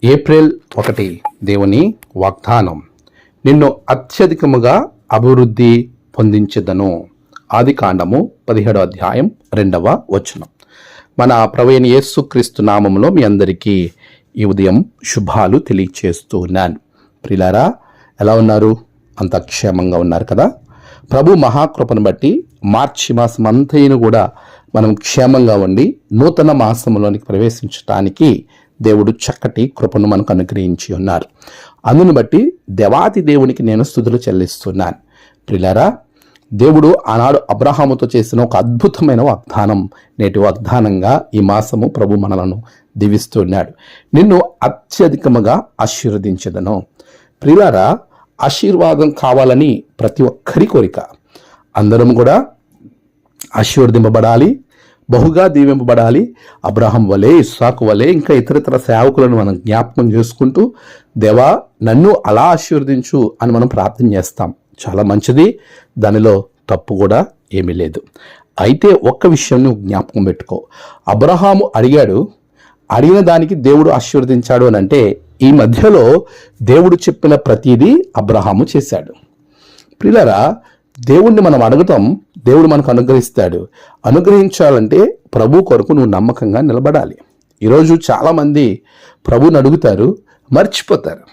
April 1 దేవుని వాగ్దానం, నిన్ను అత్యధికముగా అభివృద్ధి పొందించెదను. ఆదికాండము 17వ అధ్యాయం 2వ వచనం. మన ప్రభువైన యేసుక్రీస్తు నామములో మీ అందరికీ ఈ ఉదయం శుభాలు తెలియచేస్తూ ఉన్నాను. ప్రియులారా, ఎలా ఉన్నారు? అంత క్షేమంగా ఉన్నారు కదా? ప్రభు మహాకృపను బట్టి మార్చి మాసం అంతైనా కూడా మనం క్షేమంగా ఉండి నూతన మాసంలోనికి ప్రవేశించడానికి దేవుడు చక్కటి కృపను మనకు అనుగ్రహించి ఉన్నారు. అందును బట్టి దేవాది దేవునికి నేను స్తుతులు చెల్లిస్తున్నాను. ప్రియులారా, దేవుడు ఆనాడు అబ్రహాముతో చేసిన ఒక అద్భుతమైన వాగ్దానం నేటి వాగ్దానంగా ఈ మాసము ప్రభు మనలను దీవిస్తున్నాడు. నిన్ను అత్యధికముగా ఆశీర్వదించెదను. ప్రియులారా, ఆశీర్వాదం కావాలని ప్రతి ఒక్కరి కోరిక. అందరం కూడా ఆశీర్వదింపబడాలి, బహుగా దీవింపబడాలి. అబ్రహాం వలె, ఇస్సాకు వలె, ఇంకా ఇతరితర సేవకులను మనం జ్ఞాపకం చేసుకుంటూ, దేవా నన్ను అలా ఆశీర్వదించు అని మనం ప్రార్థన చేస్తాం. చాలా మంచిది, దానిలో తప్పు కూడా ఏమీ లేదు. అయితే ఒక్క విషయం నువ్వు జ్ఞాపకం పెట్టుకో. అబ్రహాము అడిగిన దానికి దేవుడు ఆశీర్వదించాడు అని అంటే, ఈ మధ్యలో దేవుడు చెప్పిన ప్రతిదీ అబ్రహాము చేశాడు. ప్రియులారా, దేవుణ్ణి మనం అడగటం, దేవుడు మనకు అనుగ్రహిస్తాడు. అనుగ్రహించాలంటే ప్రభు కొరకు నువ్వు నమ్మకంగా నిలబడాలి. ఈరోజు చాలామంది ప్రభుని అడుగుతారు, మర్చిపోతారు.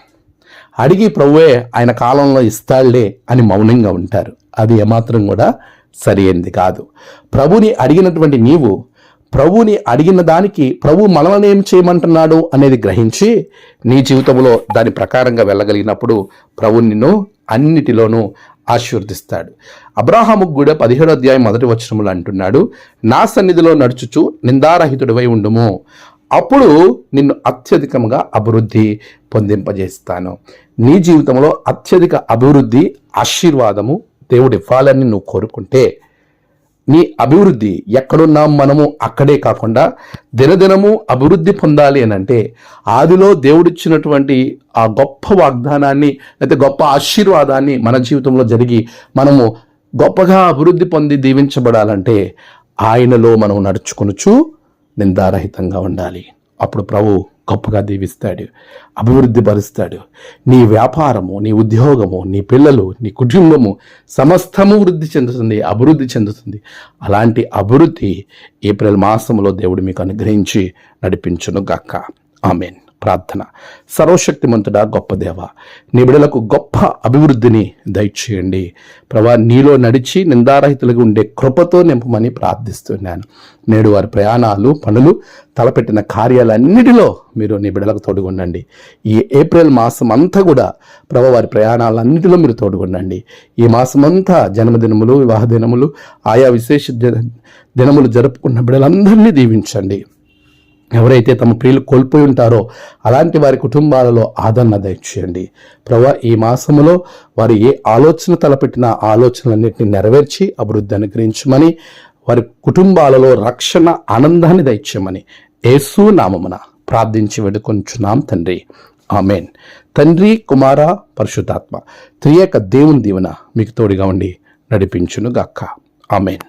అడిగి ప్రభువే ఆయన కాలంలో ఇస్తాడులే అని మౌనంగా ఉంటారు. అది ఏమాత్రం కూడా సరి అయినది కాదు. ప్రభుని అడిగినటువంటి నీవు ప్రభుని అడిగిన దానికి ప్రభు మనల్ని ఏం చేయమంటున్నాడు అనేది గ్రహించి నీ జీవితంలో దాని ప్రకారంగా వెళ్ళగలిగినప్పుడు ప్రభు నిన్ను అన్నిటిలోనూ ఆశీర్వదిస్తాడు. అబ్రహాముకు కూడా 17వ అధ్యాయం 1వ వచనములు అంటున్నాడు, నా సన్నిధిలో నడుచుచు నిందారహితుడివై ఉండుము, అప్పుడు నిన్ను అత్యధికంగా అభివృద్ధి పొందింపజేస్తాను. నీ జీవితంలో అత్యధిక అభివృద్ధి, ఆశీర్వాదము దేవుడు ఇవ్వాలని నువ్వు కోరుకుంటే, నీ అభివృద్ధి ఎక్కడున్నాం మనము అక్కడే కాకుండా దినదినము అభివృద్ధి పొందాలి అని అంటే, ఆదిలో దేవుడిచ్చినటువంటి ఆ గొప్ప వాగ్దానాన్ని లేకపోతే గొప్ప ఆశీర్వాదాన్ని మన జీవితంలో జరిగి మనము గొప్పగా అభివృద్ధి పొంది దీవించబడాలంటే ఆయనలో మనం నడుచుకొనుచు నిందారహితంగా ఉండాలి. అప్పుడు ప్రభు గొప్పగా దీవిస్తాడు, అభివృద్ధి పరుస్తాడు. నీ వ్యాపారము, నీ ఉద్యోగము, నీ పిల్లలు, నీ కుటుంబము సమస్తము వృద్ధి చెందుతుంది, అభివృద్ధి చెందుతుంది. అలాంటి అభివృద్ధి ఏప్రిల్ మాసంలో దేవుడు మీకు అనుగ్రహించి నడిపించును గాక. ఆమేన్. ప్రార్థన. సర్వశక్తిమంతుడా, గొప్ప దేవ, నీ బిడ్డలకు గొప్ప అభివృద్ధిని దయచేయండి ప్రభా. నీలో నడిచి నిందారహితులుగా ఉండే కృపతో నింపమని ప్రార్థిస్తున్నాను. నేడు వారి ప్రయాణాలు, పనులు, తలపెట్టిన కార్యాలన్నిటిలో మీరు నీ బిడ్డలకు తోడుగుండండి. ఈ ఏప్రిల్ మాసం అంతా కూడా ప్రభా వారి ప్రయాణాలన్నిటిలో మీరు తోడుగుండండి. ఈ మాసమంతా జన్మదినములు, వివాహ దినములు, ఆయా విశేష దినములు జరుపుకున్న బిడ్డలందరినీ దీవించండి. ఎవరైతే తమ ప్రియులు కోల్పోయి ఉంటారో అలాంటి వారి కుటుంబాలలో ఆదరణ దయచేయండి ప్రభా. ఈ మాసములో వారు ఏ ఆలోచన తలపెట్టిన ఆలోచనలన్నింటినీ నెరవేర్చి అభివృద్ధి అనుగ్రహించమని, వారి కుటుంబాలలో రక్షణ, ఆనందాన్ని దయచేయమని యేసు నామమున ప్రార్థించి వేడుకొంచున్నాం తండ్రి. ఆమేన్. తండ్రి, కుమార, పరిశుద్ధాత్మ త్రియేక దేవుని దీవెన మీకు తోడుగా ఉండి నడిపించును గాక. ఆమేన్.